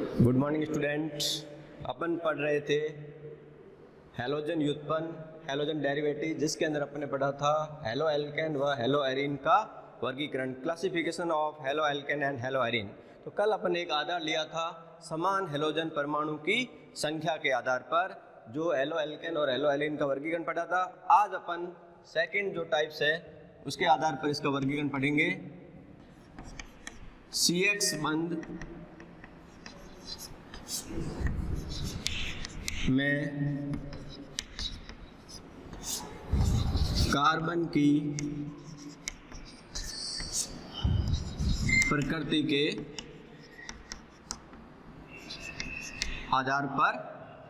Good morning student. अपन पढ़ रहे थे हैलोजन व्युत्पन्न, हैलोजन डेरिवेटिव, जिसके अंदर अपन ने पढ़ा था हैलो एल्केन व हैलो एरीन का वर्गीकरण, classification of hello alkene and hello arene. तो कल अपन एक आधार लिया था समान हैलोजन परमाणु की संख्या के आधार पर, जो हैलो एल्केन और हैलो एरीन का वर्गीकरण पढ़ा था। आज अपन सेकंड जो टाइप्स है उसके आधार पर इसका वर्गीकरण पढ़ेंगे। CX बंध में कार्बन की प्रकृति के आधार पर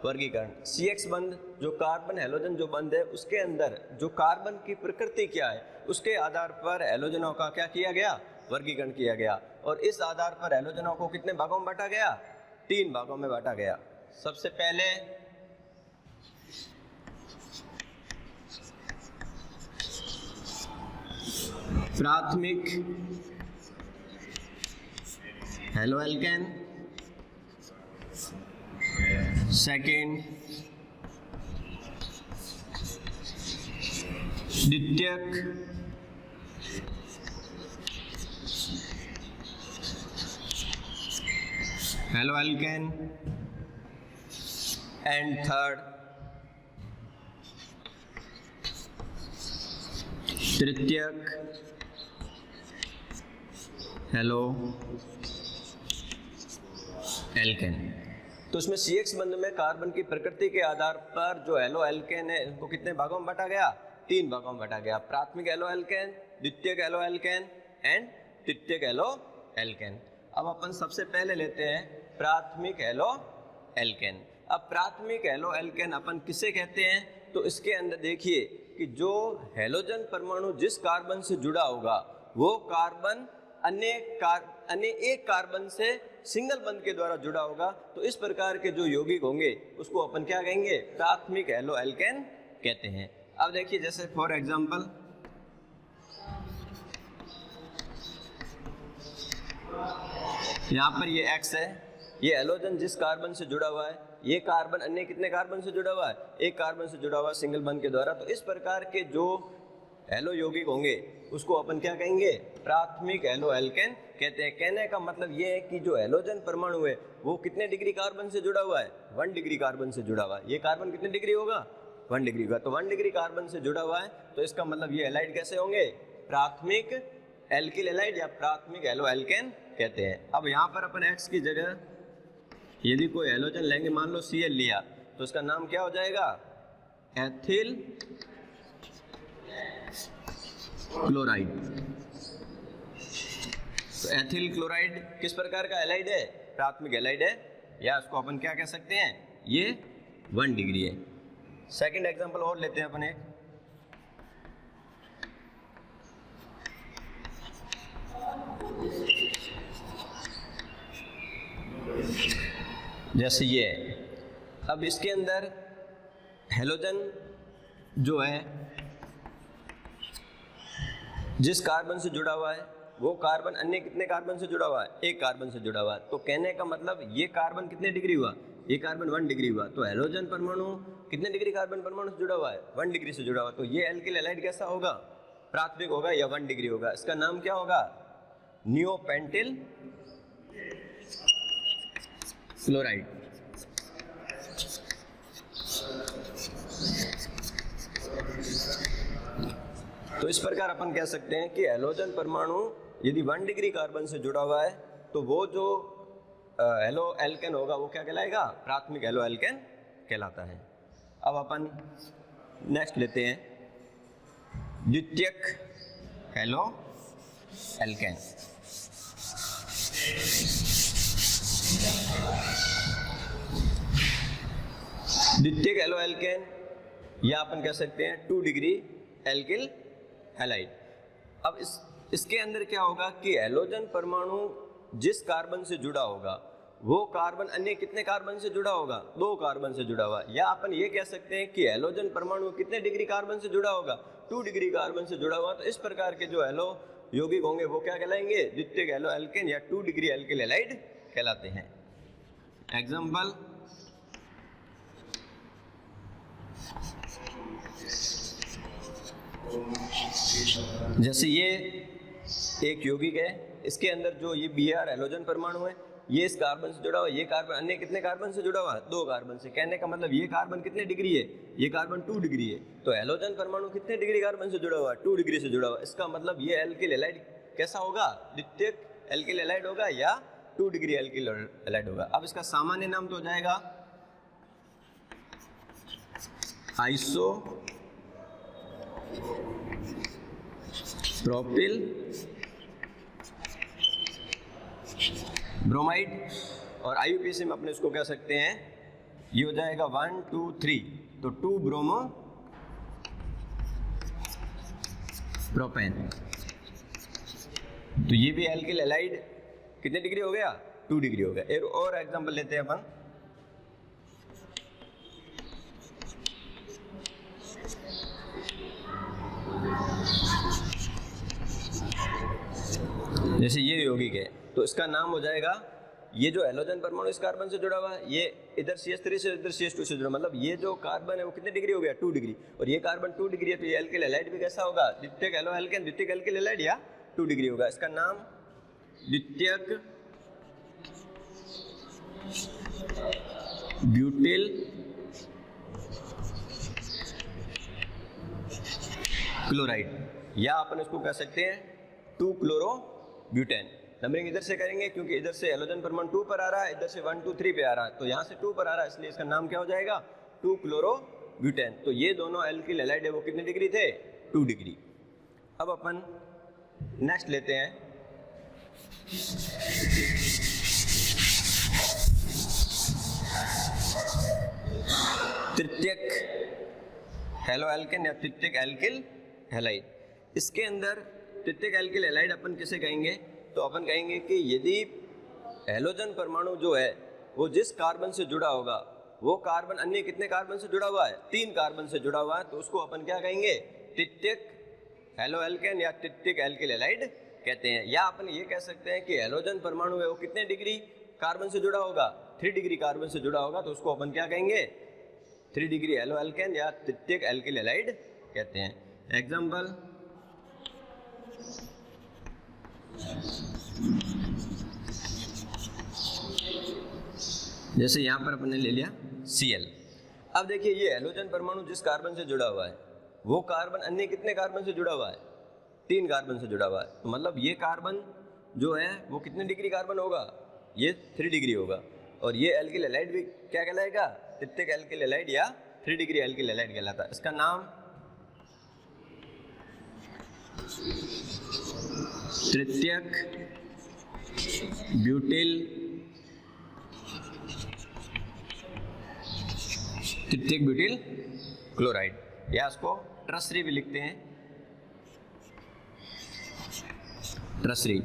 वर्गीकरण। CX बंध जो कार्बन हैलोजन जो बंध है उसके अंदर जो कार्बन की प्रकृति क्या है उसके आधार पर हैलोजनों का क्या किया गया, वर्गीकरण किया गया। और इस आधार पर हैलोजनों को कितने भागों में बांटा गया, 3 भागों में बांटा गया। सबसे पहले प्राथमिक हैलो एल्केन, सेकंड द्वितीयक हैलो एल्केन एंड थर्ड तृतीयक हैलो एल्केन। तो इसमें CX बंध में कार्बन की प्रकृति के आधार पर जो हैलो एल्केन है उसको कितने भागों में बांटा गया, 3 भागों में बांटा गया। प्राथमिक हैलो एल्केन, द्वितीयक हैलो एल्केन एंड तृतीयक हैलो एल्केन। अब अपन सबसे पहले लेते हैं प्राथमिक हैलो एल्केन। अब प्राथमिक हैलो एल्केन अपन किसे कहते हैं, तो इसके अंदर देखिए कि जो हैलोजन परमाणु जिस कार्बन से जुड़ा होगा वो कार्बन अन्य एक कार्बन से सिंगल बंध के द्वारा जुड़ा होगा। तो इस प्रकार के जो यौगिक होंगे उसको अपन क्या कहेंगे, प्राथमिक हैलो एल्केन कहते हैं। अब देखिए जैसे फॉर एग्जांपल यहाँ पर ये X है, ये हैलोजन जिस कार्बन से जुड़ा हुआ है, ये कार्बन अन्य कितने कार्बन से जुड़ा हुआ है, एक कार्बन से जुड़ा हुआ सिंगल बंध के द्वारा। तो इस प्रकार के जो हैलो यौगिक होंगे उसको अपन क्या कहेंगे, प्राथमिक हैलो एल्केन कहते हैं। कहने का मतलब ये है कि जो हैलोजन परमाणु है वो कितने डिग्री कार्बन से जुड़ा हुआ है, 1 डिग्री कार्बन से जुड़ा हुआ है। ये कार्बन कितने डिग्री होगा, 1 डिग्री होगा। तो 1 डिग्री कार्बन से जुड़ा हुआ है, तो इसका मतलब ये हैलाइड कैसे होंगे, प्राथमिक एल्किल हैलाइड या प्राथमिक हैलो एल्केन कहते हैं। अब यहाँ पर अपन X की जगह यदि कोई हैलोजन लेंगे, मान लो Cl लिया, तो इसका नाम क्या हो जाएगा, एथिल क्लोराइड। तो एथिल क्लोराइड किस प्रकार का हैलाइड है, प्राथमिक हैलाइड है, या उसको अपन क्या कह सकते हैं, ये 1 डिग्री है। सेकंड एग्जांपल और लेते हैं अपन एक, जैसे ये। अब इसके अंदर हैलोजन जो है जिस कार्बन से जुड़ा हुआ है वो कार्बन अन्य कितने कार्बन से जुड़ा हुआ है, एक कार्बन से जुड़ा हुआ है। तो कहने का मतलब ये कार्बन कितने डिग्री हुआ, ये कार्बन 1 डिग्री हुआ। तो हैलोजन परमाणु कितने डिग्री कार्बन परमाणु से जुड़ा हुआ है, 1 डिग्री से जुड़ा हुआ। तो ये एल्किल हैलाइड कैसा होगा, प्राथमिक होगा या 1 डिग्री होगा। इसका नाम क्या होगा, नियोपेंटिल क्लोराइड। तो इस प्रकार अपन कह सकते हैं कि हैलोजन परमाणु यदि 1 डिग्री कार्बन से जुड़ा हुआ है तो वो जो हैलो एल्केन होगा वो क्या कहलाएगा, प्राथमिक हैलो एल्केन कहलाता है। अब अपन नेक्स्ट लेते हैं द्वितीयक हैलो एल्केन। द्वितीयक हैलो एल्केन या अपन कह सकते हैं 2 डिग्री एल्किल हैलाइड। अब इसके अंदर क्या होगा कि हैलोजन परमाणु जिस कार्बन से जुड़ा होगा वो कार्बन अन्य कितने कार्बन से जुड़ा होगा, 2 कार्बन से जुड़ा हुआ। या अपन ये कह सकते हैं कि हैलोजन परमाणु कितने डिग्री कार्बन से जुड़ा होगा, 2 डिग्री कार्बन से जुड़ा हुआ। तो इस प्रकार के जो हैलो यौगिक होंगे वो क्या कहलाएंगे, द्वितीयक हैलो एल्केन या 2 डिग्री एल्किल हैलाइड कहलाते हैं। एग्जाम्पल, जैसे ये एक यौगिक है, इसके अंदर जो ये Br हैलोजन परमाणु है, ये इस कार्बन से जुड़ा हुआ है, ये कार्बन अन्य कितने कार्बन से जुड़ा हुआ है? 2 कार्बन से। कहने का मतलब ये कार्बन कितने डिग्री है? ये कार्बन 2 डिग्री है। तो हैलोजन परमाणु कितने डिग्री कार्बन से जुड़ा हुआ है? 2 डिग्री से जुड़ा हुआ है। इसका मतलब ये एल्किल हैलाइड कैसा होगा? द्वितीयक एल्किल हैलाइड होगा या 2 डिग्री एल्किल हैलाइड होगा। अब इसका सामान्य नाम तो हो जाएगा आइसो प्रोपिल ब्रोमाइड, और IUPAC में अपने इसको कह सकते हैं, ये हो जाएगा 1 2 3, तो 2 ब्रोमो प्रोपेन। तो ये भी एल्किल हैलाइड कितने डिग्री हो गया? 2 डिग्री हो गया। एक और एग्जांपल लेते हैं अपन, जैसे ये यौगिक है, तो इसका नाम हो जाएगा, ये जो हैलोजन परमाणु इस कार्बन से जुड़ा हुआ है, ये इधर CH3 से इधर CH2 से जुड़ा, मतलब ये जो कार्बन है वो कितने डिग्री हो गया? 2 डिग्री। और ये कार्बन 2 डिग्री है, तो ये एल्किल हैलाइड भी कैसा होगा? द्वितीयक एलो एल्केन, द्वितीयक एल्किल हैलाइड या 2 डिग्री होगा। इसका नाम द्वितीयक ब्यूटिल क्लोराइड, या अपन इसको कह सकते हैं 2 क्लोरो ब्यूटेन। नंबरिंग इधर से करेंगे क्योंकि इधर से हैलोजन परमाणु 2 पर आ रहा है, इधर से 1 2 3 पे आ रहा है, तो यहाँ से 2 पर आ रहा है, इसलिए इसका नाम क्या हो जाएगा? 2 क्लोरो ब्यूटेन। तो ये दोनों एल्किल हैलाइड है, वो कितने डिग्री थे? 2 डिग्री। अब अपन नेक्स्ट लेते हैं, तृतीयक हैलो एल्केन या तृतीयक एल्किल हैलाइड। इसके अंदर तृतीयक एल्किल हैलाइड अपन किसे कहेंगे? तो अपन कहेंगे कि यदि हैलोजन परमाणु जो है वो जिस कार्बन से जुड़ा होगा, वो कार्बन अन्य कितने कार्बन से जुड़ा हुआ है? 3 कार्बन से जुड़ा हुआ है, तो उसको अपन क्या कहेंगे? तृतीयक हैलो एल्केन या तृतीयक एल्किल हैलाइड कहते हैं। या अपन ये कह सकते हैं कि हैलोजन परमाणु है वो कितने डिग्री कार्बन से जुड़ा होगा? 3 डिग्री कार्बन से जुड़ा होगा, तो उसको अपन क्या कहेंगे? 3 डिग्री हैलो एल्केन या तृतीयक एल्किल हैलाइड कहते हैं। एग्जाम्पल, जैसे यहाँ पर अपने ले लिया Cl। अब देखिए ये हैलोजन परमाणु जिस कार्बन से जुड़ा हुआ है, वो कार्बन अन्य कितने कार्बन से जुड़ा हुआ है? 3 कार्बन से जुड़ा हुआ है। तो मतलब ये कार्बन जो है वो कितने डिग्री कार्बन होगा? ये 3 डिग्री होगा। और ये एल्किल हैलाइड भी क्या कहलाएगा? तृतीयक एल्किल हैलाइड या 3 डिग्री एल्किल हैलाइड कहलाता है। इसका नाम तृतीयक ब्यूटिल तृतीयक ब्यूटिल क्लोराइड, या इसको ट्रसरी भी लिखते हैं, ट्रसरी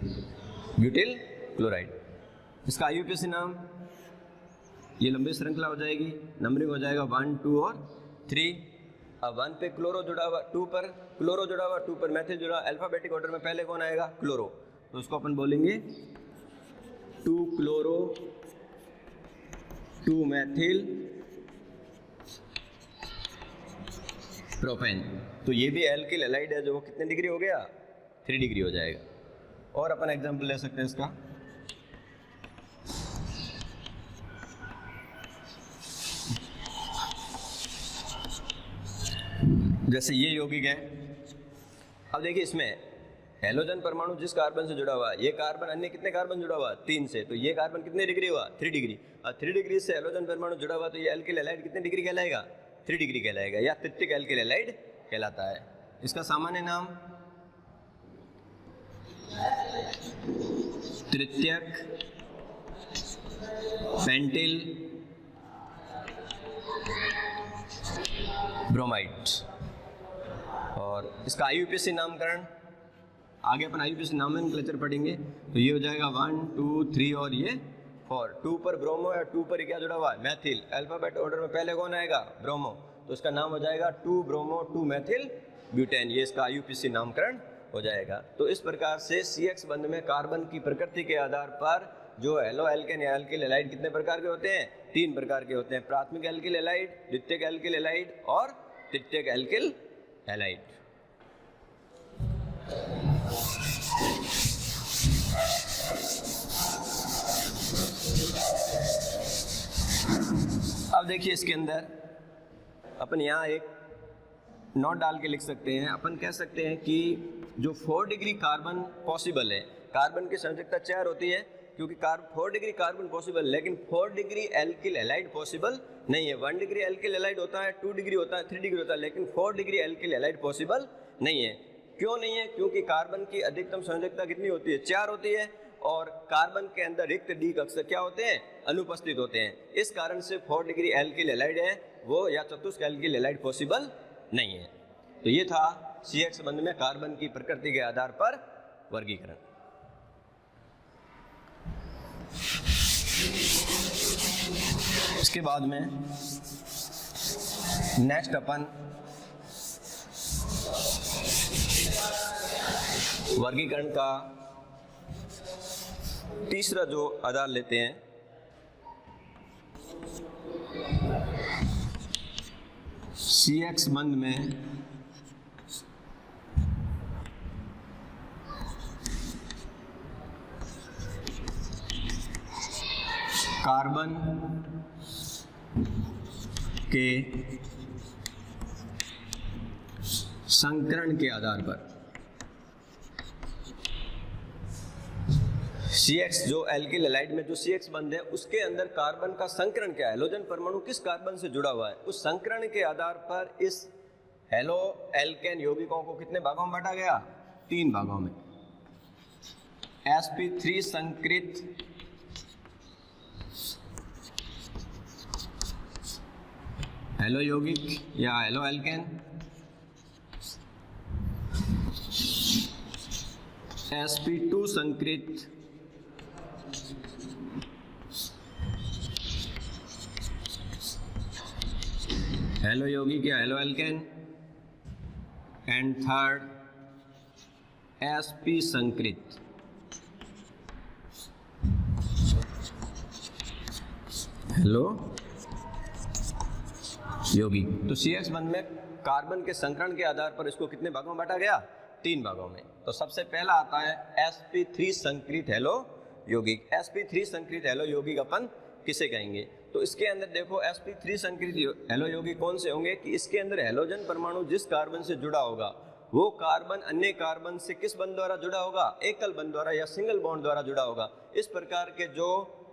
ब्यूटिल क्लोराइड। इसका IUPAC नाम, ये लंबी श्रृंखला हो जाएगी, नंबरिंग हो जाएगा 1 2 और 3। अब 1 पे क्लोरो जुड़ा हुआ, 2 पर क्लोरो जुड़ा हुआ, 2 पर मैथिल जुड़ा, अल्फाबेटिक ऑर्डर में पहले कौन आएगा? क्लोरो। तो उसको अपन बोलेंगे 2 क्लोरो 2 मैथिल प्रोपेन। तो ये भी एल्किल हैलाइड है, जो वो कितने डिग्री हो गया? 3 डिग्री हो जाएगा। और अपन एग्जांपल ले सकते हैं इसका, जैसे ये यौगिक है। अब देखिए इसमें हैलोजन परमाणु जिस कार्बन से जुड़ा हुआ है, ये कार्बन अन्य कितने कार्बन जुड़ा हुआ है? 3 से। तो ये कार्बन कितने डिग्री हुआ? 3 डिग्री। और 3 डिग्री से हैलोजन परमाणु जुड़ा हुआ, तो ये एल्किल हैलाइड कितने डिग्री कहलाएगा? 3 डिग्री कहलाएगा, या तृतीयक एल्किल हैलाइड कहलाता है। इसका सामान्य नाम तृतीयक पेंटिल ब्रोमाइड। और इसका IUPAC नामकरण, आगे अपन IUPAC नॉमेनक्लेचर पढ़ेंगे। तो ये हो जाएगा 1 2 3 और ये 4। 2 पर ब्रोमो या 2 पर क्या जुड़ा हुआ है? मैथिल। अल्फाबेट ऑर्डर में पहले कौन आएगा? ब्रोमो। तो इसका नाम हो जाएगा 2 ब्रोमो 2 मैथिल ब्यूटेन। ये इसका IUPAC नामकरण हो जाएगा। तो इस प्रकार से CX बंध में कार्बन की प्रकृति के आधार पर जो एलो एल्केन या एल्किल हैलाइड कितने प्रकार के होते हैं? 3 प्रकार के होते हैं, प्राथमिक एल्किल हैलाइड, द्वितीयक एल्किल हैलाइड और तृतीयक एल्किल हैलाइड। अब देखिए इसके अंदर अपन यहाँ एक नोट डाल के लिख सकते हैं। अपन कह सकते हैं कि जो 4 डिग्री कार्बन पॉसिबल है, कार्बन की संयोजकता 4 होती है क्योंकि 4 डिग्री कार्बन पॉसिबल, लेकिन 4 डिग्री एल्किल हैलाइड पॉसिबल नहीं है। 1 डिग्री एल्किल हैलाइड होता है, 2 डिग्री होता है, 3 डिग्री होता है, लेकिन 4 डिग्री एल्किल हैलाइड पॉसिबल नहीं है। क्यों नहीं है? क्योंकि कार्बन की अधिकतम संयोजकता कितनी होती है? 4 होती है और कार्बन के अंदर रिक्त डी कक्षक क्या होते हैं? अनुपस्थित होते हैं। इस कारण से 4 डिग्री एल्किल हैलाइड है वो या चतुष्क एल्किल हैलाइड पॉसिबल नहीं है। तो ये था CH संबंध में कार्बन की प्रकृति के आधार पर वर्गीकरण। इसके बाद में नेक्स्ट अपन वर्गीकरण का तीसरा जो आधार लेते हैं CH संबंध में कार्बन के संकरण के आधार पर CH जो एल्किल हैलाइड में जो CH बंध है उसके अंदर कार्बन का संकरण क्या है, हेलोजन परमाणु किस कार्बन से जुड़ा हुआ है, उस संकरण के आधार पर इस हेलो एल्केन यौगिकों को कितने भागों में बांटा गया? 3 भागों में। sp3 संकृत हेलो यौगिक या हेलो एल्केन, sp2 संकृत हेलो यौगिक या halo alkane, and third sp संकृत हेलो यौगिक। तो CH बंध में कार्बन के संकरण के आधार पर इसको कितने भागों में बांटा गया? 3 भागों में। तो सबसे पहला आता है sp3 संकृत हेलो यौगिक। sp3 संकृत हेलो यौगिक अपन किसे कहेंगे? तो इसके अंदर देखो sp3 संकृत हेलो यौगिक कौन से होंगे कि इसके अंदर हेलोजन परमाणु जिस कार्बन से जुड़ा होगा वो कार्बन अन्य कार्बन से किस बंध द्वारा जुड़ा होगा? एकल बंध द्वारा या सिंगल बॉन्ड द्वारा जुड़ा होगा। इस प्रकार के जो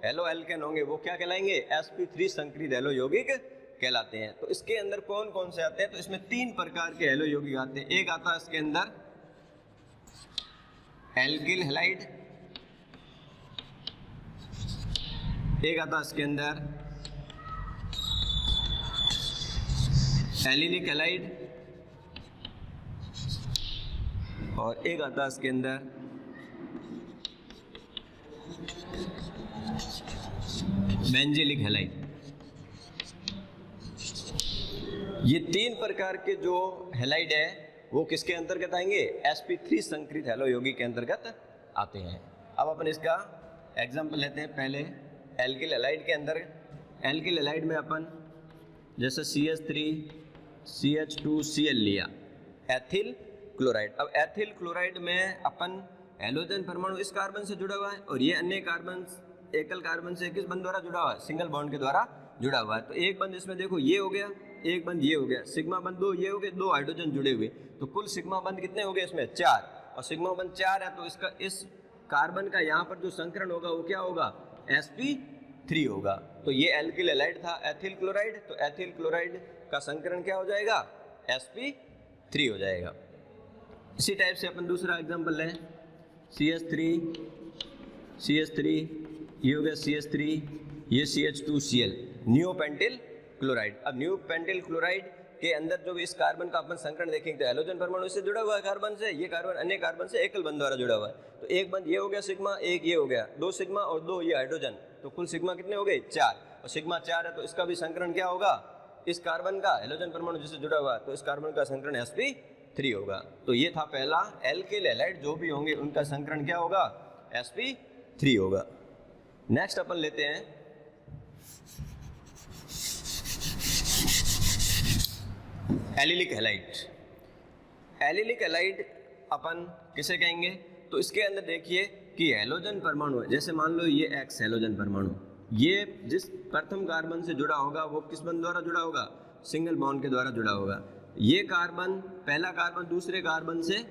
हेलो एल्केन होंगे वो क्या कहलाएंगे? sp3 संकृत हेलो यौगिक कहलाते हैं। तो इसके अंदर कौन कौन से आते हैं? तो इसमें 3 प्रकार के हेलो यौगिक आते हैं। एक आता है इसके अंदर एल्किल हैलाइड, एक आता है इसके अंदर एलिलिक हैलाइड और एक आता है इसके अंदर बेंजीलिक हैलाइड। ये 3 प्रकार के जो हैलाइड है वो किसके अंतर्गत आएंगे? sp3 संकृत हेलो यौगिक के अंतर्गत आते हैं। अब अपन इसका एग्जांपल लेते हैं। पहले एल्किल हैलाइड के अंदर, एल्किल हैलाइड में अपन जैसे CH3 CH2Cl लिया, एथिल क्लोराइड। अब एथिल क्लोराइड में अपन हेलोजन परमाणु इस कार्बन से जुड़ा हुआ है और ये अन्य कार्बन एकल कार्बन से किस बंध द्वारा जुड़ा हुआ है? सिंगल बॉन्ड के द्वारा जुड़ा हुआ है। तो एक बंध इसमें देखो ये हो गया, एक बंध ये हो गया, सिग्मा बंध 2 ये हो गए, 2 हाइड्रोजन जुड़े हुए, तो कुल सिग्मा बंध कितने हो गए इसमें? 4। और सिग्मा बंध 4 है तो इसका इस कार्बन का यहाँ पर जो संकरण होगा वो क्या होगा? sp3 होगा। तो ये एल्किल हैलाइड था एथिल क्लोराइड, तो एथिल क्लोराइड का संकरण क्या हो जाएगा? sp3 हो जाएगा। इसी टाइप से अपन दूसरा एग्जांपल लें, CH3 ये हो गया CH3, ये CH2Cl, नियोपेंटिल क्लोराइड। अब नियोपेंटिल क्लोराइड के अंदर जो इस कार्बन का अपन संकरण देखेंगे तो हेलोजन परमाणु इससे जुड़ा हुआ है कार्बन से, ये कार्बन अन्य कार्बन से एकल बंध द्वारा जुड़ा हुआ है। तो एक बंध ये हो गया सिग्मा, एक ये हो गया, 2 सिग्मा और 2 ये हाइड्रोजन, तो कुल सिग्मा कितने हो गए? 4। और सिग्मा 4 है तो इसका भी संकरण क्या होगा? इस कार्बन का हेलोजन परमाणु जिससे जुड़ा हुआ है तो इस कार्बन का संकरण sp3 होगा। तो ये था पहला, एल्किल हैलाइड जो भी होंगे उनका संकरण क्या होगा? sp3 होगा। नेक्स्ट अपन लेते हैं एलिलिक हैलाइड। एलिलिक हैलाइड अपन किसे कहेंगे? तो इसके अंदर देखिए कि हैलोजन परमाणु है, जैसे मान लो ये एक्स हैलोजन परमाणु, ये जिस प्रथम कार्बन से जुड़ा होगा वो किस बंध द्वारा जुड़ा होगा? सिंगल बॉन्ड के द्वारा जुड़ा होगा। ये कार्बन, पहला कार्बन दूसरे कार्बन से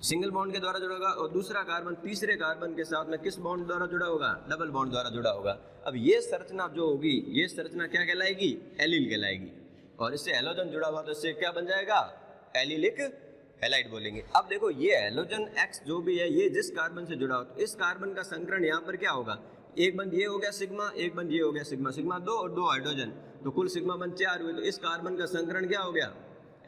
सिंगल बॉन्ड के द्वारा जुड़ा होगा और दूसरा कार्बन तीसरे कार्बन के साथ में किस बॉन्ड द्वारा जुड़ा होगा? डबल बॉन्ड द्वारा जुड़ा होगा। अब ये संरचना जो होगी, ये संरचना क्या कहलाएगी? एलिल कहलाएगी। और इससे हैलोजन जुड़ा हुआ तो इससे क्या बन जाएगा? एलिलिक हैलाइड बोलेंगे। अब देखो ये हैलोजन एक्स जो भी है, ये जिस कार्बन से जुड़ा हो तो इस कार्बन का संकरण यहाँ पर क्या होगा? एक बंध ये हो गया सिग्मा, एक बंध ये हो गया सिग्मा, सिग्मा 2 और 2 हाइड्रोजन, तो कुल सिग्मा बंध 4 हुए। तो इस कार्बन का संकरण क्या हो गया?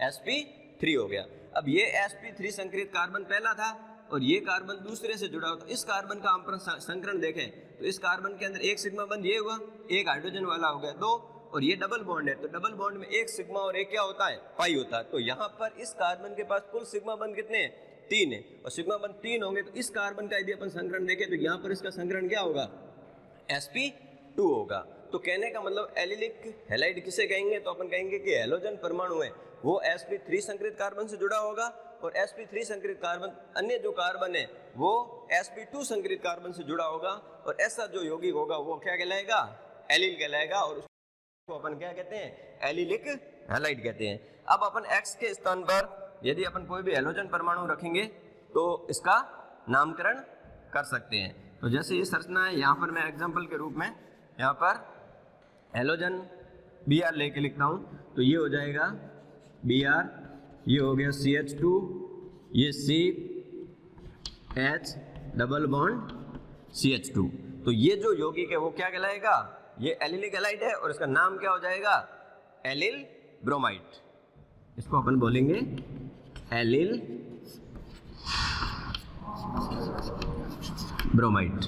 sp3 हो गया। अब ये sp3 संकरित कार्बन पहला था और ये कार्बन दूसरे से जुड़ा हो, तो इस कार्बन का हम संकरण देखें तो इस कार्बन के अंदर एक सिग्मा बंध ये हुआ, एक हाइड्रोजन वाला हो गया 2, और ये डबल बॉन्ड है, तो डबल बॉन्ड में एक सिग्मा और एक क्या होता है? पाई होता है। तो यहाँ पर इस कार्बन के पास कुल सिग्मा बंध कितने हैं? 3 है, और सिग्मा बंध 3 होंगे तो इस कार्बन का यदि अपन संकरण देखें तो यहाँ पर इसका संकरण क्या होगा? sp2 होगा। तो कहने का मतलब एलिलिक हैलाइड किसे कहेंगे? तो अपन कहेंगे कि हैलोजन परमाणु है वो sp3 संकरित कार्बन से जुड़ा होगा और sp3 संकरित कार्बन, अन्य जो कार्बन है वो sp2 संकरित कार्बन से जुड़ा होगा, और ऐसा जो यौगिक होगा वो क्या कहलाएगा? एलिल कहलाएगा, और उसको अपन क्या कहते हैं? एलिलिक हैलाइड कहते हैं। अब अपन x के स्थान पर यदि अपन कोई भी हैलोजन परमाणु रखेंगे तो इसका नामकरण कर सकते हैं। तो जैसे ये संरचना है, यहाँ पर मैं एग्जाम्पल के रूप में यहाँ पर हैलोजन Br लेके लिखता हूँ, तो ये हो जाएगा Br, ये हो गया CH2, ये CH डबल बॉन्ड CH2। तो ये जो यौगिक है वो क्या कहलाएगा? ये एलिलिक हैलाइड है और इसका नाम क्या हो जाएगा? Allyl bromide. इसको अपन बोलेंगे एलिल ब्रोमाइड।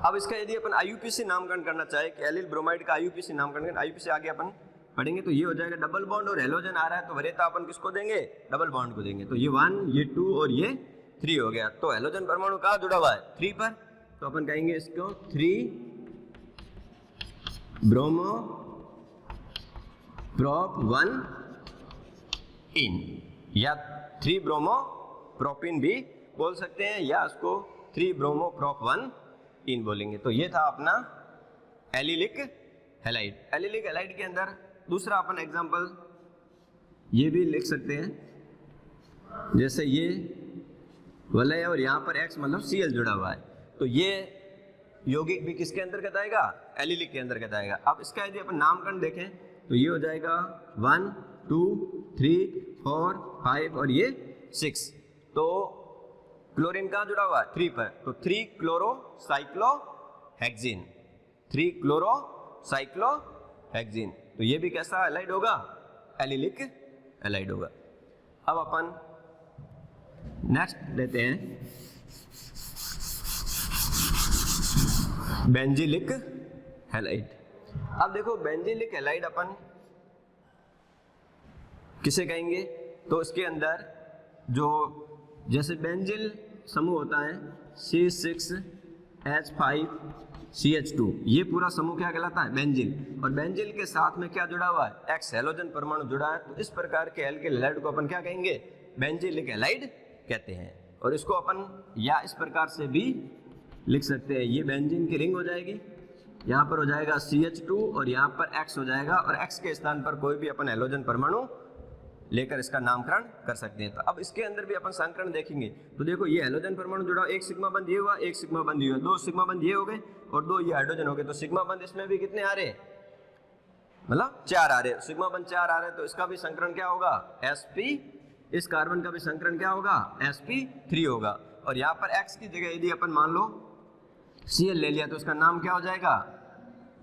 अब इसका यदि अपन IUPAC नामकरण करना चाहे कि एलिल ब्रोमाइड का IUPAC नामकरण, IUPAC आगे अपन पढ़ेंगे, तो ये हो जाएगा डबल बॉन्ड और हैलोजन आ रहा है तो वरीयता अपन किसको देंगे? डबल बॉन्ड को देंगे। तो ये 1, ये 2 और ये 3 हो गया। तो हैलोजन परमाणु कहाँ जुड़ा हुआ है? 3 पर, तो अपन कहेंगे इसको 3 ब्रोमो प्रोप 1 इन, या 3 ब्रोमो प्रोपिन भी बोल सकते हैं, या उसको 3 ब्रोमो प्रोप 1 इन बोलेंगे। तो ये था अपना एलिलिक हैलाइड। एलिलिक हैलाइड के अंदर दूसरा अपन एग्जांपल ये भी लिख सकते हैं, जैसे ये वलय और यहाँ पर X मतलब Cl जुड़ा हुआ है, तो ये यौगिक भी किसके अंतर्गत आएगा? एलिलिक के अंतर्गत आएगा। अब इसका यदि अपन नामकरण देखें तो ये हो जाएगा 1, 2, 3, 4, 5 और ये 6। तो क्लोरीन कहाँ जुड़ा हुआ है? 3 पर, तो 3 क्लोरोसाइक्लोहेक्सिन, 3 क्लोरोसाइक्लोहेक्सिन। तो ये भी कैसा हैलाइड होगा? एलिलिक हैलाइड होगा। अब अपन नेक्स्ट लेते हैं बेंजीलिक हैलाइड। अब देखो बेंजीलिक हैलाइड अपन किसे कहेंगे? तो इसके अंदर जो जैसे बेंजिल समूह होता है C6H5CH2, ये पूरा समूह क्या कहलाता है? बेंजिल। और बेंजिल के साथ में क्या जुड़ा हुआ है? X हैलोजन परमाणु जुड़ा है। तो इस प्रकार के एल्किल हैलाइड को अपन क्या कहेंगे? बेंजिलिक हैलाइड कहते हैं। और इसको अपन या इस प्रकार से भी लिख सकते हैं, ये बेंजीन की रिंग हो जाएगी, यहाँ पर हो जाएगा CH2 और यहाँ पर X हो जाएगा, और X के स्थान पर कोई भी अपन हैलोजन परमाणु लेकर इसका नामकरण कर सकते हैं। तो अब इसके अंदर भी अपन संकरण देखेंगे, तो देखो ये हैलोजन परमाणु जुड़ा, एक सिग्मा बंध ये हुआ, एक सिग्मा बंध ये हुआ, 2 सिग्मा बंध ये हो गए और 2 ये हाइड्रोजन हो गए। तो सिग्मा बंध इसमें भी कितने आ रहे हैं? मतलब 4 आ रहे हैं। सिग्मा बंध 4 आ रहे हैं, तो इसका भी संकरण क्या होगा? sp, इस कार्बन का भी संकरण क्या होगा? sp3 होगा। और यहाँ पर X की जगह यदि अपन मान लो Cl ले लिया तो इसका नाम क्या हो जाएगा?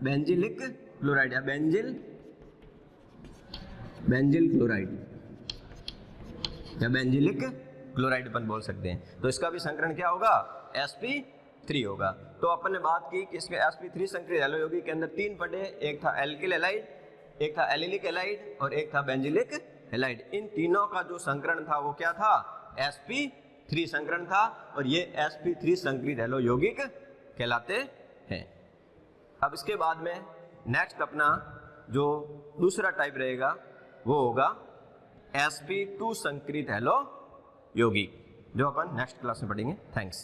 बेंजिलिक क्लोराइड या बेंजिल क्लोराइड या बेंजिलिक क्लोराइड अपन बोल सकते हैं। तो इसका भी संकरण क्या होगा? sp3 होगा। तो अपन ने बात की कि इसके sp3 संकरित हैलो यौगिक के अंदर 3 पड़े, एक था एल्किल हैलाइड, एक था एलिलिक हैलाइड और एक था बेंजिलिक हैलाइड। इन तीनों का जो संकरण था वो क्या था? sp3 संकरण था, और ये sp3 संकरित हैलो यौगिक कहलाते हैं। अब इसके बाद में नेक्स्ट अपना जो दूसरा टाइप रहेगा वो होगा sp2 संकरित हैलो यौगिक, जो अपन नेक्स्ट क्लास में पढ़ेंगे। थैंक्स।